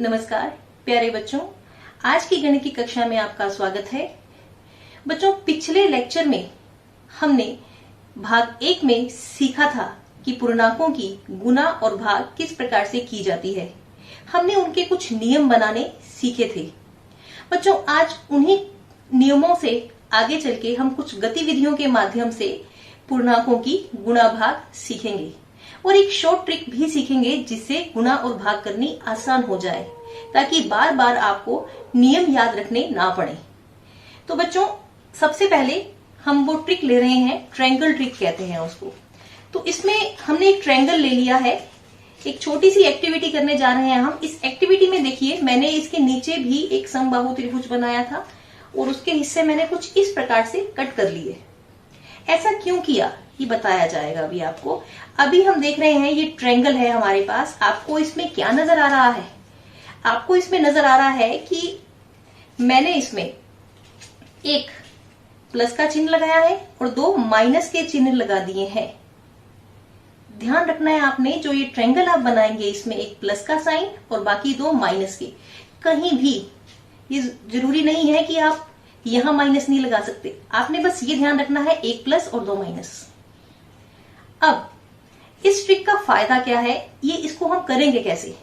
नमस्कार प्यारे बच्चों, आज की गणित की कक्षा में आपका स्वागत है। बच्चों, पिछले लेक्चर में हमने भाग 1 में सीखा था कि पूर्णांकों की गुणा और भाग किस प्रकार से की जाती है। हमने उनके कुछ नियम बनाने सीखे थे। बच्चों, आज उन्हीं नियमों से आगे चल के हम कुछ गतिविधियों के माध्यम से पूर्णांकों की गुणा भाग सीखेंगे और एक शॉर्ट ट्रिक भी सीखेंगे जिससे गुणा और भाग करनी आसान हो जाए, ताकि बार बार आपको नियम याद रखने ना पड़े। तो बच्चों, सबसे पहले हम वो ट्रिक ले रहे हैं, ट्रायंगल ट्रिक कहते हैं उसको। तो इसमें हमने एक ट्रायंगल ले लिया है, एक छोटी सी एक्टिविटी करने जा रहे हैं हम। इस एक्टिविटी में देखिए, मैंने इसके नीचे भी एक समबाहु त्रिभुज बनाया था और उसके हिस्से मैंने कुछ इस प्रकार से कट कर लिए। ऐसा क्यों किया ये बताया जाएगा अभी आपको। अभी हम देख रहे हैं ये ट्रायंगल है हमारे पास। आपको इसमें क्या नजर आ रहा है? आपको इसमें नजर आ रहा है कि मैंने इसमें एक प्लस का चिन्ह लगाया है और 2 माइनस के चिन्ह लगा दिए हैं। ध्यान रखना है आपने, जो ये ट्रायंगल आप बनाएंगे इसमें एक प्लस का साइन और बाकी 2 माइनस के। कहीं भी ये जरूरी नहीं है कि आप यहां माइनस नहीं लगा सकते, आपने बस ये ध्यान रखना है, एक प्लस और 2 माइनस। अब इस ट्रिक का फायदा क्या है, ये इसको हम करेंगे कैसे।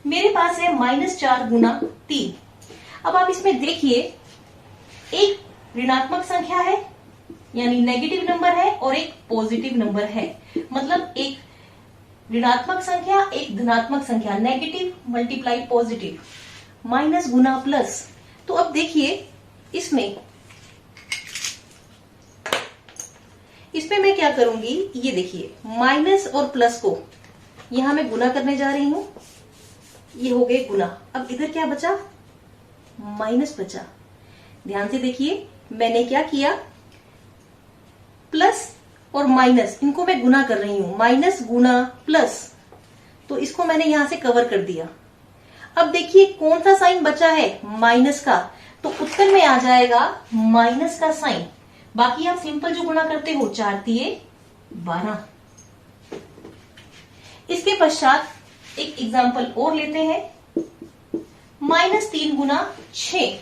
मेरे पास है -4 गुना 3। अब आप इसमें देखिए, एक ऋणात्मक संख्या है यानी नेगेटिव नंबर है और एक पॉजिटिव नंबर है। मतलब एक ऋणात्मक संख्या, एक धनात्मक संख्या, नेगेटिव मल्टीप्लाई पॉजिटिव, माइनस गुना प्लस। तो अब देखिए इसमें मैं क्या करूंगी, ये देखिए माइनस और प्लस को यहां मैं गुना करने जा रही हूं। ये हो गए गुना। अब इधर क्या बचा? माइनस बचा। ध्यान से देखिए, मैंने क्या किया, प्लस और माइनस इनको मैं गुना कर रही हूं, माइनस गुना प्लस। तो इसको मैंने यहां से कवर कर दिया। अब देखिए कौन सा साइन बचा है? माइनस का। तो उत्तर में आ जाएगा माइनस का साइन। बाकी आप सिंपल जो गुणा करते हो, 4 तिये 12। इसके पश्चात एक एग्जाम्पल और लेते हैं, -3 गुना 6।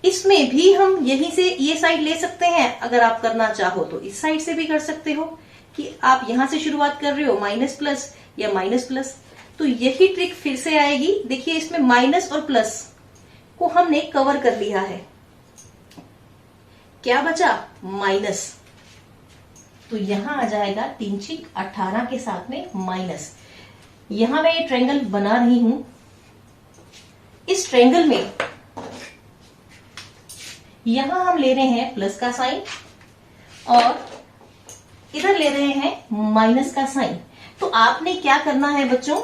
इसमें भी हम यहीं से ये साइड ले सकते हैं। अगर आप करना चाहो तो इस साइड से भी कर सकते हो कि आप यहां से शुरुआत कर रहे हो, माइनस प्लस या माइनस प्लस। तो यही ट्रिक फिर से आएगी। देखिए इसमें माइनस और प्लस को हमने कवर कर लिया है। क्या बचा? माइनस। तो यहां आ जाएगा 3 छिक 18 के साथ में माइनस। यहां मैं ये ट्रायंगल बना रही हूं। इस ट्रायंगल में यहां हम ले रहे हैं प्लस का साइन और इधर ले रहे हैं माइनस का साइन। तो आपने क्या करना है बच्चों,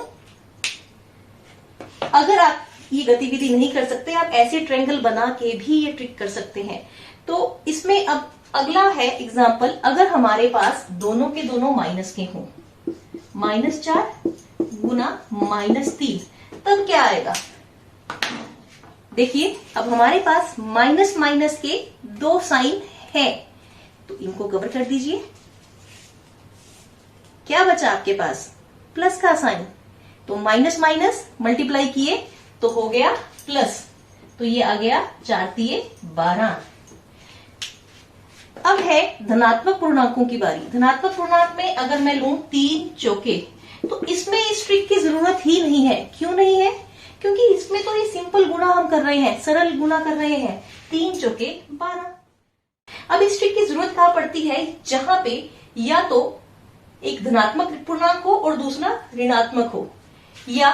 अगर आप ये गतिविधि नहीं कर सकते, आप ऐसे ट्रायंगल बना के भी ये ट्रिक कर सकते हैं। तो इसमें अब अगला है एग्जाम्पल, अगर हमारे पास दोनों के दोनों माइनस के हों, -4 गुना -3, तब क्या आएगा? देखिए अब हमारे पास माइनस माइनस के 2 साइन है, तो इनको कवर कर दीजिए। क्या बचा आपके पास? प्लस का साइन। तो माइनस माइनस मल्टीप्लाई किए तो हो गया प्लस। तो ये आ गया 4 तिये 12। अब है धनात्मक पूर्णांकों की बारी। धनात्मक पूर्णांक में अगर मैं लूं 3 चौके, तो इसमें इस ट्रिक की जरूरत ही नहीं है। क्यों नहीं है? क्योंकि इसमें तो ये सिंपल गुणा हम कर रहे हैं, सरल गुणा कर रहे हैं। 3 चौके 12। अब इस ट्रिक की जरूरत कहां पड़ती है? जहां पे या तो एक धनात्मक पूर्णांक हो और दूसरा ऋणात्मक हो, या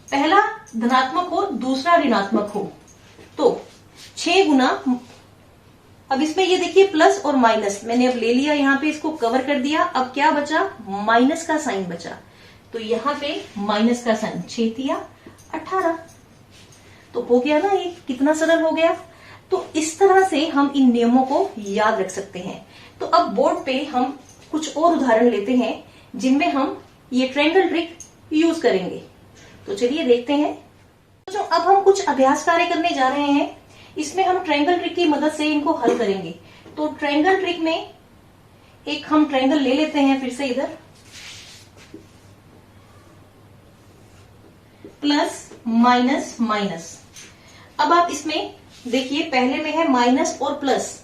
पहला धनात्मक हो दूसरा ऋणात्मक हो। तो 6 गुना, अब इसमें ये देखिए प्लस और माइनस मैंने अब ले लिया, यहां पे इसको कवर कर दिया। अब क्या बचा? माइनस का साइन बचा। तो यहां पे माइनस का साइन, 6 तिया 18। तो हो गया ना, ये कितना सरल हो गया। तो इस तरह से हम इन नियमों को याद रख सकते हैं। तो अब बोर्ड पे हम कुछ और उदाहरण लेते हैं जिनमें हम ये ट्रायंगल ट्रिक यूज करेंगे। तो चलिए देखते हैं। तो जो अब हम कुछ अभ्यास कार्य करने जा रहे हैं, इसमें हम ट्रायंगल ट्रिक की मदद से इनको हल करेंगे। तो ट्रायंगल ट्रिक में एक हम ट्रायंगल ले लेते हैं, फिर से इधर प्लस माइनस माइनस। अब आप इसमें देखिए, पहले में है माइनस और प्लस,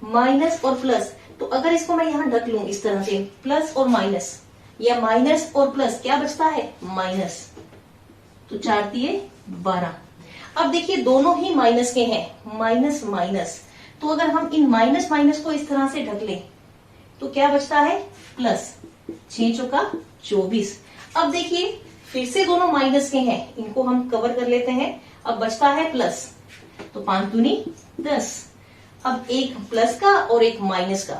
माइनस और प्लस। तो अगर इसको मैं यहां ढक लूं इस तरह से, प्लस और माइनस या माइनस और प्लस, क्या बचता है? माइनस। तो 4 दिए 12। अब देखिए दोनों ही माइनस के हैं, माइनस माइनस। तो अगर हम इन माइनस माइनस को इस तरह से ढक लें तो क्या बचता है? प्लस। 6 चौका 24। अब देखिए फिर से दोनों माइनस के हैं, इनको हम कवर कर लेते हैं। अब बचता है प्लस, तो 5 दूनी 10। अब एक प्लस का और एक माइनस का,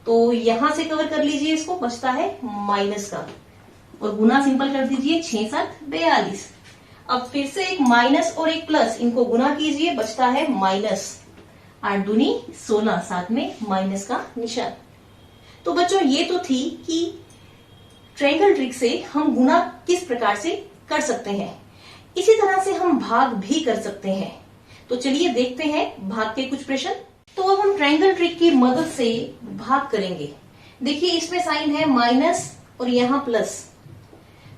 तो यहां से कवर कर लीजिए इसको, बचता है माइनस का। और गुना सिंपल कर दीजिए, 6 7 42। अब फिर से एक माइनस और एक प्लस, इनको गुना कीजिए, बचता है माइनस। 8 दूनी 16, साथ में माइनस का निशान। तो बच्चों ये तो थी कि ट्रायंगल ट्रिक से हम गुना किस प्रकार से कर सकते हैं। इसी तरह से हम भाग भी कर सकते हैं। तो चलिए देखते हैं भाग के कुछ प्रश्न। तो अब हम ट्रायंगल ट्रिक की मदद से भाग करेंगे। देखिए इसमें साइन है माइनस और यहाँ प्लस,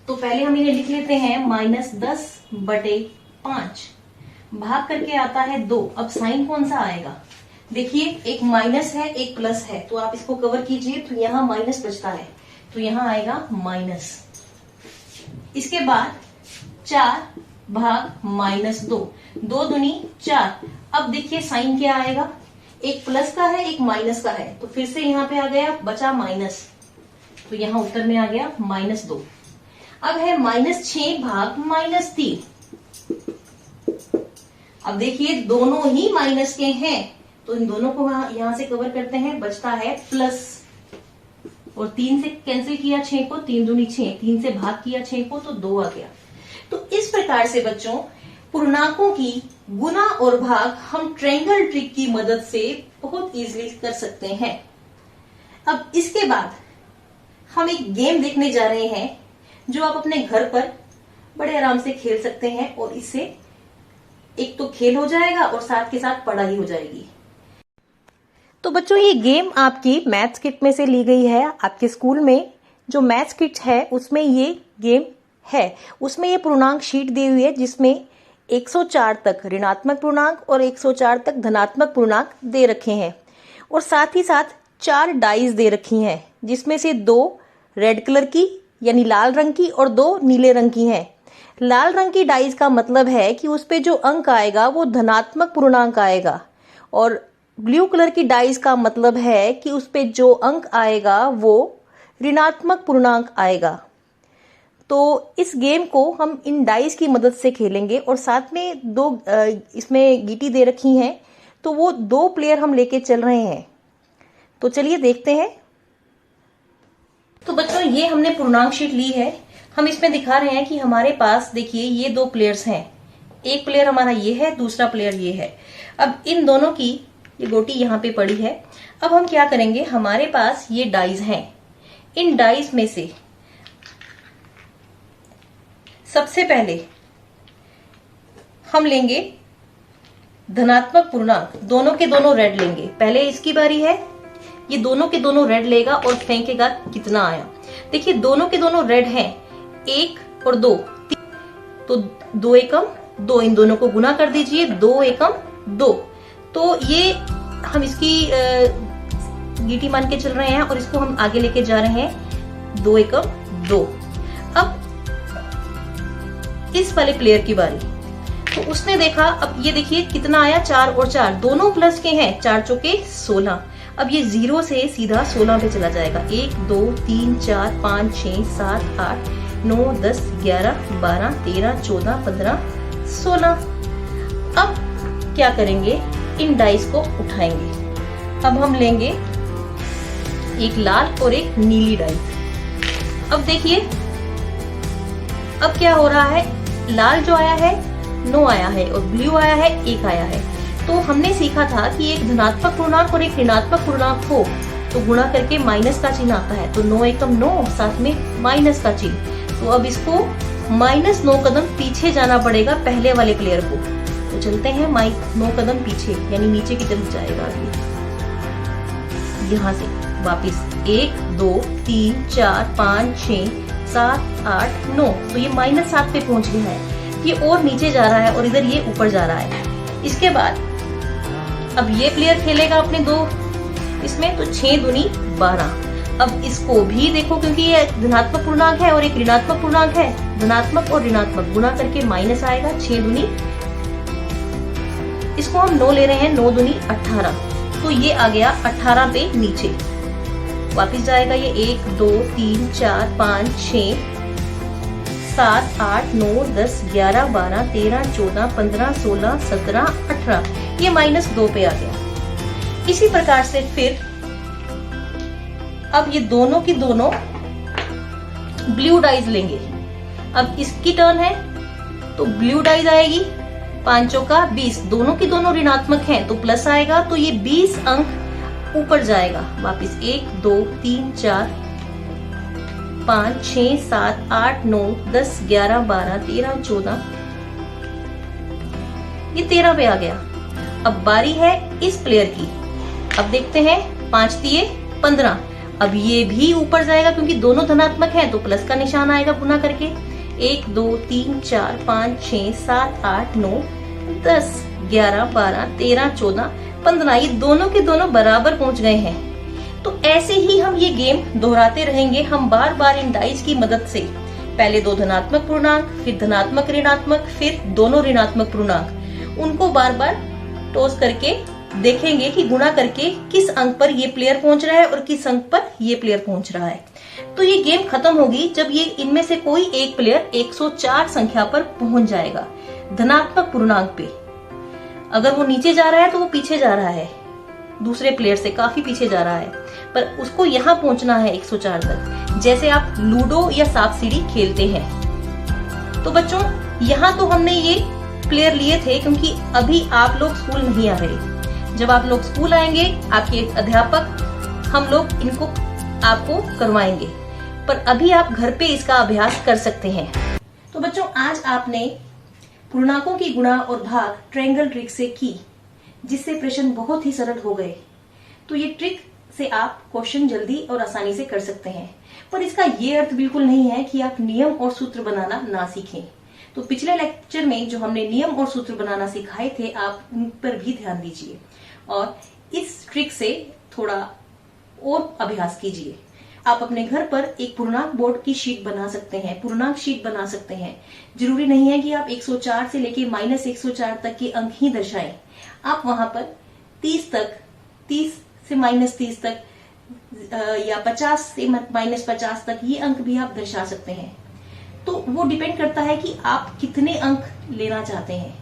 तो पहले हम इन्हें लिख लेते हैं -10/5। भाग करके आता है 2। अब साइन कौन सा आएगा? देखिए एक माइनस है एक प्लस है, तो आप इसको कवर कीजिए, तो यहाँ माइनस बचता है, तो यहाँ आएगा माइनस। इसके बाद 4 भाग -2, 2 दूनी 4। अब देखिए साइन क्या आएगा? एक प्लस का है एक माइनस का है, तो फिर से यहाँ पे आ गया, बचा माइनस, तो यहाँ उत्तर में आ गया -2। अब है -6 भाग -3। अब देखिए दोनों ही माइनस के हैं, तो इन दोनों को यहां से कवर करते हैं, बचता है प्लस। और 3 से कैंसिल किया 6 को, 3 दूनी 6, 3 से भाग किया 6 को, तो 2 आ गया। तो इस प्रकार से बच्चों पूर्णांकों की गुना और भाग हम ट्रायंगल ट्रिक की मदद से बहुत इजीली कर सकते हैं। अब इसके बाद हम एक गेम देखने जा रहे हैं जो आप अपने घर पर बड़े आराम से खेल सकते हैं, और इससे एक तो खेल हो जाएगा और साथ के साथ पढ़ाई हो जाएगी। तो बच्चों ये गेम आपकी मैथ्स किट में से ली गई है। आपके स्कूल में जो मैथ्स किट है उसमें ये गेम है। उसमें ये पूर्णांक शीट दी हुई है जिसमें 104 तक ऋणात्मक पूर्णांक और 104 तक धनात्मक पूर्णांक दे रखे हैं, और साथ ही साथ 4 डाइस दे रखी हैं, जिसमें से 2 रेड कलर की यानी लाल रंग की और 2 नीले रंग की हैं। लाल रंग की डाइस का मतलब है कि उस पे जो अंक आएगा वो धनात्मक पूर्णांक आएगा, और ब्लू कलर की डाइस का मतलब है कि उस पे जो अंक आएगा वो ऋणात्मक पूर्णांक आएगा। तो इस गेम को हम इन डाइस की मदद से खेलेंगे, और साथ में 2 इसमें गीटी दे रखी हैं, तो वो 2 प्लेयर हम लेके चल रहे हैं। तो चलिए देखते हैं। तो बच्चों ये हमने पूर्णांक शीट ली है। हम इसमें दिखा रहे हैं कि हमारे पास देखिए ये 2 प्लेयर्स हैं। एक प्लेयर हमारा ये है, दूसरा प्लेयर ये है। अब इन दोनों की ये गोटी यहाँ पे पड़ी है। अब हम क्या करेंगे, हमारे पास ये डाइस हैं। इन डाइस में से सबसे पहले हम लेंगे धनात्मक पूर्णांक, दोनों के दोनों रेड लेंगे। पहले इसकी बारी है, ये दोनों के दोनों रेड लेगा और फेंकेगा कितना आया। देखिए दोनों के दोनों रेड हैं, 1 और 2, तो 2 एकम 2, इन दोनों को गुना कर दीजिए, 2 एकम 2। तो ये हम इसकी गीटी मान के चल रहे हैं और इसको हम आगे लेके जा रहे हैं, 2 एकम 2। अब इस वाले प्लेयर की बारी, तो उसने देखा, अब ये देखिए कितना आया, 4 और 4 दोनों प्लस के हैं, 4 चौके 16। अब ये 0 से सीधा 16 पे चला जाएगा, 1 2 3 4 5 6 7 8 9 10 11 12 13 14 15 16। अब क्या करेंगे, इन डाइस को उठाएंगे। अब हम लेंगे एक लाल और एक नीली डाइस। अब देखिए अब क्या हो रहा है, लाल जो आया है 9 आया है और ब्लू आया है 1 आया है। तो हमने सीखा था कि एक धनात्मक पूर्णांक और एक ऋणात्मक पूर्णांक हो तो गुणा करके माइनस का चिन्ह आता है, तो 9 एकम 9, साथ में माइनस का चिन्ह। तो अब इसको -9 कदम पीछे जाना पड़ेगा पहले वाले प्लेयर को। तो चलते हैं 9 कदम पीछे, यानी नीचे की तरफ जाएगा आगे। यहाँ से वापिस 1 2 3 4 5 6 7 8 9, तो ये -7 पे पहुंच गया है। ये और नीचे जा रहा है और इधर ये ऊपर जा रहा है। इसके बाद अब ये प्लेयर खेलेगा अपने 2 इसमें, तो 6 दूनी 12। अब इसको भी देखो, क्योंकि ये धनात्मक पूर्णांक है और एक ऋणात्मक पूर्णांक है, धनात्मक और ऋणात्मक गुणा करके माइनस आएगा। 6 दूनी, इसको हम 9 ले रहे हैं, 9 दूनी 18, तो ये आ गया 18 पे नीचे। वापिस जाएगा ये 1 2 3 4 5 6 7 8 9 10 11 12 13 14 15 16 17 18, ये -2 पे आ गया। इसी प्रकार से फिर अब ये दोनों की दोनों ब्लू डाइज लेंगे। अब इसकी टर्न है, तो ब्लू डाइज आएगी, 5 चौका 20, दोनों की दोनों ऋणात्मक हैं तो प्लस आएगा, तो ये 20 अंक ऊपर जाएगा। वापिस 1 2 3 4 5 6 7 8 9 10 11 12 13 14, ये 13 पे आ गया। अब बारी है इस प्लेयर की। अब देखते हैं 5 तिये 15, अब ये भी ऊपर जाएगा क्योंकि दोनों धनात्मक हैं तो प्लस का निशान आएगा गुना करके। 1 2 3 4 5 6 7 8 9 10 11 12 13 14 15, ये दोनों के दोनों बराबर पहुंच गए हैं। तो ऐसे ही हम ये गेम दोहराते रहेंगे। हम बार बार इन डाइस की मदद से पहले 2 धनात्मक पूर्णांक, फिर धनात्मक ऋणात्मक, फिर दोनों ऋणात्मक पूर्णांक, उनको बार बार टॉस करके देखेंगे कि गुणा करके किस अंक पर ये प्लेयर पहुंच रहा है और किस अंक पर ये प्लेयर पहुंच रहा है। तो ये गेम खत्म होगी जब ये इनमें से कोई एक प्लेयर 104 संख्या पर पहुंच जाएगा धनात्मक पूर्णांक पे। अगर वो नीचे जा रहा है तो वो पीछे जा रहा है, दूसरे प्लेयर से काफी पीछे जा रहा है, पर उसको यहाँ पहुंचना है 104 तक, जैसे आप लूडो या सांप सीढ़ी खेलते हैं। तो बच्चों, यहाँ तो हमने ये प्लेयर लिए थे क्योंकि अभी आप लोग स्कूल नहीं आ रहे। जब आप लोग स्कूल आएंगे, आपके अध्यापक हम लोग इनको आपको करवाएंगे, पर अभी आप घर पे इसका अभ्यास कर सकते हैं। तो बच्चों, आज आपने पूर्णांकों की गुणा और भाग ट्रायंगल ट्रिक से की, जिससे प्रश्न बहुत ही सरल हो गए। तो ये ट्रिक से आप क्वेश्चन जल्दी और आसानी से कर सकते हैं, पर इसका ये अर्थ बिल्कुल नहीं है कि आप नियम और सूत्र बनाना ना सीखें। तो पिछले लेक्चर में जो हमने नियम और सूत्र बनाना सिखाए थे, आप उन पर भी ध्यान दीजिए और इस ट्रिक से थोड़ा और अभ्यास कीजिए। आप अपने घर पर एक पूर्णांक बोर्ड की शीट बना सकते हैं, पूर्णांक शीट बना सकते हैं। जरूरी नहीं है कि आप 104 से लेके -104 तक के अंक ही दर्शाएं। आप वहां पर 30 तक, 30 से -30 तक या 50 से -50 तक ये अंक भी आप दर्शा सकते हैं। तो वो डिपेंड करता है कि आप कितने अंक लेना चाहते हैं।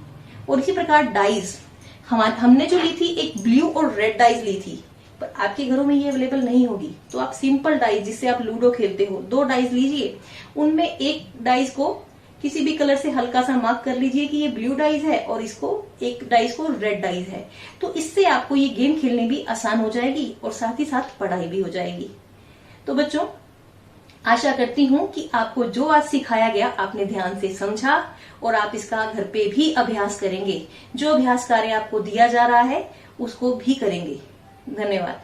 और इसी प्रकार डाइज, हमने जो ली थी एक ब्लू और रेड डाइज ली थी, पर आपके घरों में ये अवेलेबल नहीं होगी, तो आप सिंपल डाइज, जिससे आप लूडो खेलते हो, 2 डाइज लीजिए। उनमें एक डाइज को किसी भी कलर से हल्का सा मार्क कर लीजिए कि ये ब्लू डाइज है और इसको एक डाइज को रेड डाइज है। तो इससे आपको ये गेम खेलने भी आसान हो जाएगी और साथ ही साथ पढ़ाई भी हो जाएगी। तो बच्चों, आशा करती हूँ कि आपको जो आज सिखाया गया आपने ध्यान से समझा और आप इसका घर पे भी अभ्यास करेंगे। जो अभ्यास कार्य आपको दिया जा रहा है उसको भी करेंगे। धन्यवाद।